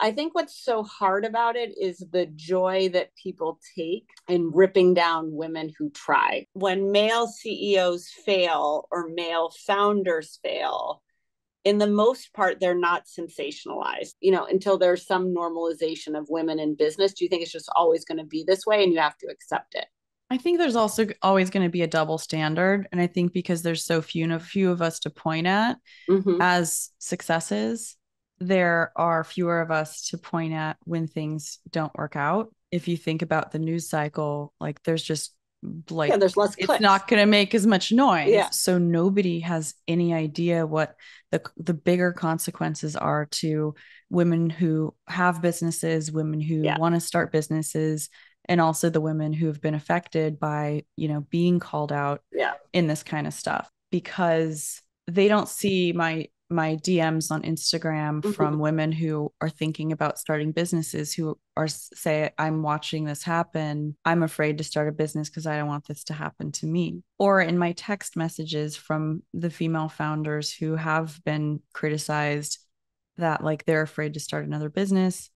I think what's so hard about it is the joy that people take in ripping down women who try. When male CEOs fail or male founders fail, in the most part, they're not sensationalized, until there's some normalization of women in business. Do you think it's just always going to be this way and you have to accept it? I think there's also always going to be a double standard. And I think because there's so few of us to point at Mm-hmm. as successes, there are fewer of us to point at when things don't work out. If you think about the news cycle, like there's just Yeah, like there's less it's clicks. not going to make as much noise. Yeah. So nobody has any idea what the bigger consequences are to women who have businesses, women who Yeah. want to start businesses, and also the women who have been affected by, being called out Yeah. in this kind of stuff because they don't see my DMs on Instagram Mm-hmm. from women who are thinking about starting businesses who are say, I'm watching this happen. I'm afraid to start a business because I don't want this to happen to me. Or in my text messages from the female founders who have been criticized that like they're afraid to start another business.